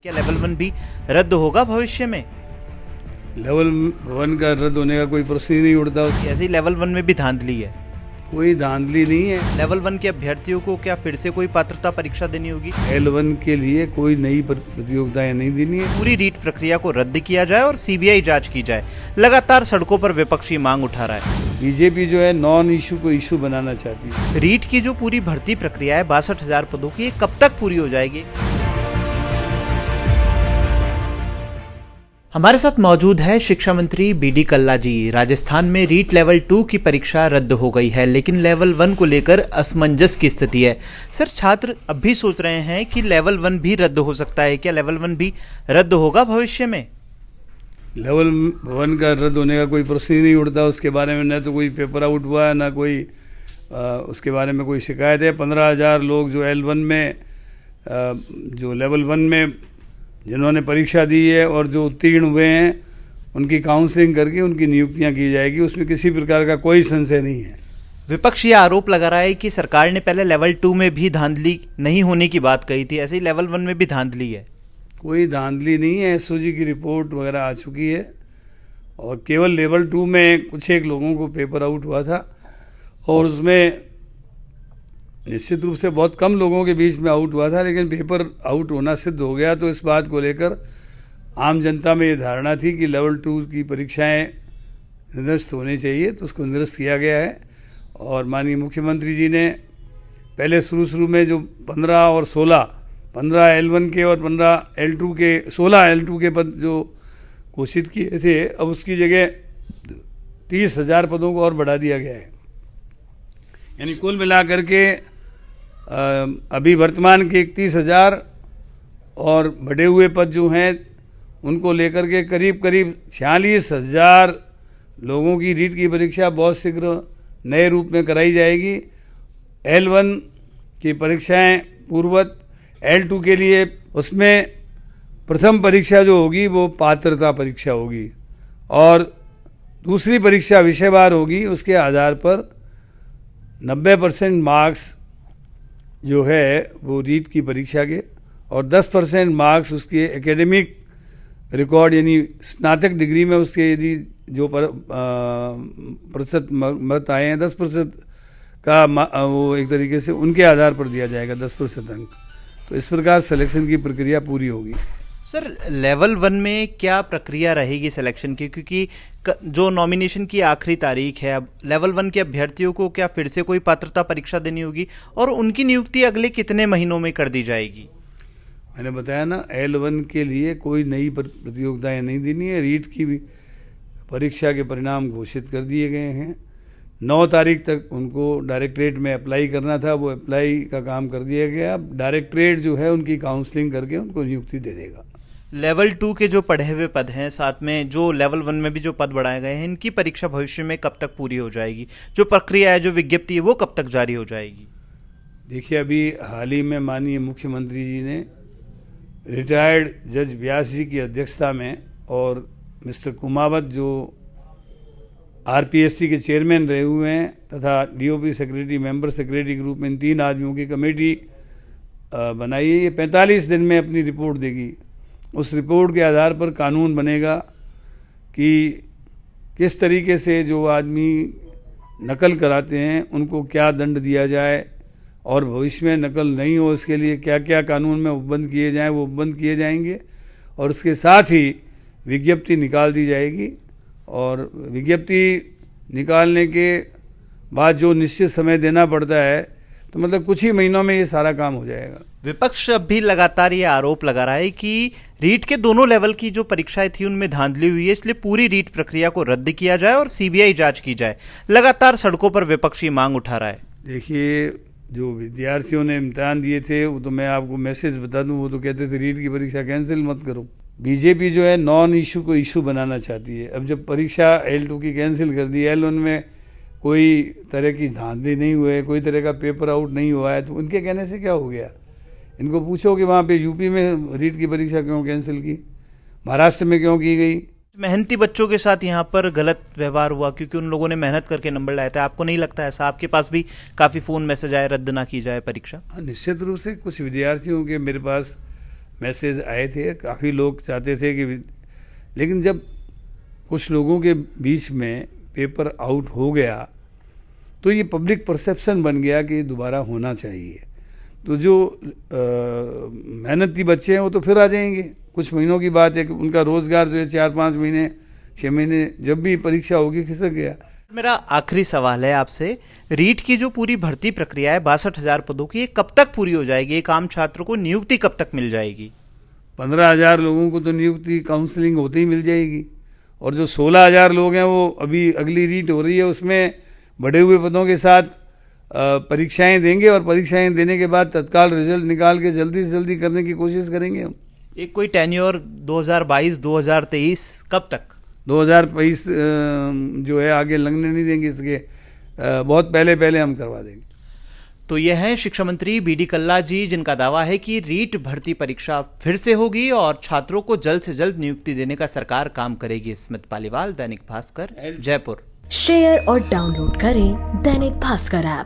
क्या लेवल 1 भी रद्द होगा भविष्य में? लेवल 1 का रद्द होने का कोई प्रश्न ही नहीं उठता। ऐसे ही लेवल 1 में भी धांधली है। कोई धांधली नहीं है। लेवल 1 के अभ्यर्थियों को क्या फिर से कोई पात्रता परीक्षा देनी होगी? L1 के लिए कोई नई प्रतियोगिताएं नहीं देनी है। पूरी रीट प्रक्रिया को रद्द किया जाए और सीबीआई जांच की जाए। लगातार सड़कों पर विपक्षी मांग उठा रहा है। बीजेपी जो है नॉन इशू को इशू बनाना चाहती है। रीट की जो पूरी भर्ती प्रक्रिया है 62,000 पदों की, ये कब तक पूरी हो जाएगी? हमारे साथ मौजूद है शिक्षा मंत्री बीडी कल्ला जी। राजस्थान में रीट लेवल 2 की परीक्षा रद्द हो गई है, लेकिन लेवल 1 को लेकर असमंजस की स्थिति है। सर, छात्र अब भी सोच रहे हैं कि लेवल 1 भी रद्द हो सकता है। क्या लेवल 1 भी रद्द होगा भविष्य में? लेवल 1 का रद्द होने का कोई प्रश्न ही नहीं उठता। उसके बारे में न तो कोई पेपर आउट हुआ है, न कोई उसके बारे में कोई शिकायत है। 15,000 लोग जो L1 में जो लेवल 1 में जिन्होंने परीक्षा दी है और जो उत्तीर्ण हुए हैं, उनकी काउंसलिंग करके उनकी नियुक्तियां की जाएगी। उसमें किसी प्रकार का कोई संशय नहीं है। विपक्ष ये आरोप लगा रहा है कि सरकार ने पहले लेवल 2 में भी धांधली नहीं होने की बात कही थी, ऐसे ही लेवल 1 में भी धांधली है। कोई धांधली नहीं है। एसओजी की रिपोर्ट वगैरह आ चुकी है और केवल लेवल 2 में कुछ एक लोगों को पेपर आउट हुआ था और उसमें निश्चित रूप से बहुत कम लोगों के बीच में आउट हुआ था, लेकिन पेपर आउट होना सिद्ध हो गया। तो इस बात को लेकर आम जनता में ये धारणा थी कि लेवल 2 की परीक्षाएं निरस्त होनी चाहिए, तो उसको निरस्त किया गया है। और माननीय मुख्यमंत्री जी ने पहले शुरू में जो 15 और 16, 15 L1 के और 15 L2 के, 16 L2 के पद जो घोषित किए थे, अब उसकी जगह 30,000 पदों को और बढ़ा दिया गया है। यानी कुल मिलाकर के अभी वर्तमान के 31,000 और बढ़े हुए पद जो हैं उनको लेकर के करीब 46,000 लोगों की रीट की परीक्षा बहुत शीघ्र नए रूप में कराई जाएगी। L1 की परीक्षाएं पूर्ववत, L2 के लिए उसमें प्रथम परीक्षा जो होगी वो पात्रता परीक्षा होगी और दूसरी परीक्षा विषयवार होगी। उसके आधार पर 90% मार्क्स जो है वो रीट की परीक्षा के और 10% मार्क्स उसके एकेडमिक रिकॉर्ड यानी स्नातक डिग्री में उसके यदि जो प्रतिशत मत आए हैं 10% का वो एक तरीके से उनके आधार पर दिया जाएगा 10% अंक। तो इस प्रकार सिलेक्शन की प्रक्रिया पूरी होगी। सर, लेवल 1 में क्या प्रक्रिया रहेगी सिलेक्शन की? क्योंकि जो नॉमिनेशन की आखिरी तारीख है, अब लेवल 1 के अभ्यर्थियों को क्या फिर से कोई पात्रता परीक्षा देनी होगी और उनकी नियुक्ति अगले कितने महीनों में कर दी जाएगी? मैंने बताया ना, L1 के लिए कोई नई प्रतियोगिताएं नहीं देनी है। रीट की भी परीक्षा के परिणाम घोषित कर दिए गए हैं। 9 तारीख तक उनको डायरेक्टरेट में अप्लाई करना था, वो अप्लाई का काम कर दिया गया। अब डायरेक्टरेट जो है उनकी काउंसलिंग करके उनको नियुक्ति दे देगा। लेवल 2 के जो पढ़े हुए पद हैं, साथ में जो लेवल 1 में भी जो पद बढ़ाए गए हैं, इनकी परीक्षा भविष्य में कब तक पूरी हो जाएगी? जो प्रक्रिया है, जो विज्ञप्ति है, वो कब तक जारी हो जाएगी? देखिए, अभी हाल ही में माननीय मुख्यमंत्री जी ने रिटायर्ड जज व्यास जी की अध्यक्षता में और मिस्टर कुमावत जो RPSC के चेयरमैन रहे हुए हैं तथा DOP सेक्रेटरी, मेंबर सेक्रेटरी के रूप में इन 3 आदमियों की कमेटी बनाई है। ये 45 दिन में अपनी रिपोर्ट देगी। उस रिपोर्ट के आधार पर कानून बनेगा कि किस तरीके से जो आदमी नकल कराते हैं उनको क्या दंड दिया जाए और भविष्य में नकल नहीं हो इसके लिए क्या क्या कानून में उपबंध किए जाएं, वो उपबंध किए जाएंगे। और उसके साथ ही विज्ञप्ति निकाल दी जाएगी और विज्ञप्ति निकालने के बाद जो निश्चित समय देना पड़ता है, तो मतलब कुछ ही महीनों में ये सारा काम हो जाएगा। विपक्ष अब भी लगातार ये आरोप लगा रहा है कि रीट के दोनों लेवल की जो परीक्षाएं थी उनमें धांधली हुई है, इसलिए पूरी रीट प्रक्रिया को रद्द किया जाए और सीबीआई जांच की जाए। लगातार सड़कों पर विपक्षी मांग उठा रहा है। देखिए, जो विद्यार्थियों ने इम्तिहान दिए थे वो तो मैं आपको मैसेज बता दूं, वो तो कहते थे रीट की परीक्षा कैंसिल मत करो। बीजेपी जो है नॉन इशू को इशू बनाना चाहती है। अब जब परीक्षा L2 की कैंसिल कर दी, L1 में कोई तरह की धांधली नहीं हुए, कोई तरह का पेपर आउट नहीं हुआ है, तो उनके कहने से क्या हो गया? इनको पूछो कि वहाँ पे यूपी में रीट की परीक्षा क्यों कैंसिल की, महाराष्ट्र में क्यों की गई? मेहनती बच्चों के साथ यहाँ पर गलत व्यवहार हुआ क्योंकि उन लोगों ने मेहनत करके नंबर लाए थे। आपको नहीं लगता ऐसा? आपके पास भी काफ़ी फ़ोन मैसेज आए रद्द ना की जाए परीक्षा? निश्चित रूप से कुछ विद्यार्थियों के मेरे पास मैसेज आए थे, काफ़ी लोग चाहते थे कि, लेकिन जब कुछ लोगों के बीच में पेपर आउट हो गया तो ये पब्लिक परसेप्शन बन गया कि दोबारा होना चाहिए। तो जो मेहनती बच्चे हैं वो तो फिर आ जाएंगे, कुछ महीनों की बात है कि उनका रोज़गार जो है 4-5 महीने 6 महीने जब भी परीक्षा होगी खिसक गया। मेरा आखिरी सवाल है आपसे, रीट की जो पूरी भर्ती प्रक्रिया है 62,000 पदों की, ये कब तक पूरी हो जाएगी? एक आम छात्र को नियुक्ति कब तक मिल जाएगी? 15,000 लोगों को तो नियुक्ति काउंसलिंग होते ही मिल जाएगी, और जो 16,000 लोग हैं वो अभी अगली रीट हो रही है उसमें बढ़े हुए पदों के साथ परीक्षाएं देंगे, और परीक्षाएं देने के बाद तत्काल रिजल्ट निकाल के जल्दी से जल्दी करने की कोशिश करेंगे हम। एक कोई टेन्योर 2022-2023 कब तक? 2022 जो है आगे लगने नहीं देंगे, इसके बहुत पहले हम करवा देंगे। तो यह है शिक्षा मंत्री बीडी कल्ला जी, जिनका दावा है कि रीट भर्ती परीक्षा फिर से होगी और छात्रों को जल्द से जल्द नियुक्ति देने का सरकार काम करेगी। स्मित पालीवाल, दैनिक भास्कर, जयपुर। शेयर और डाउनलोड करें दैनिक भास्कर ऐप।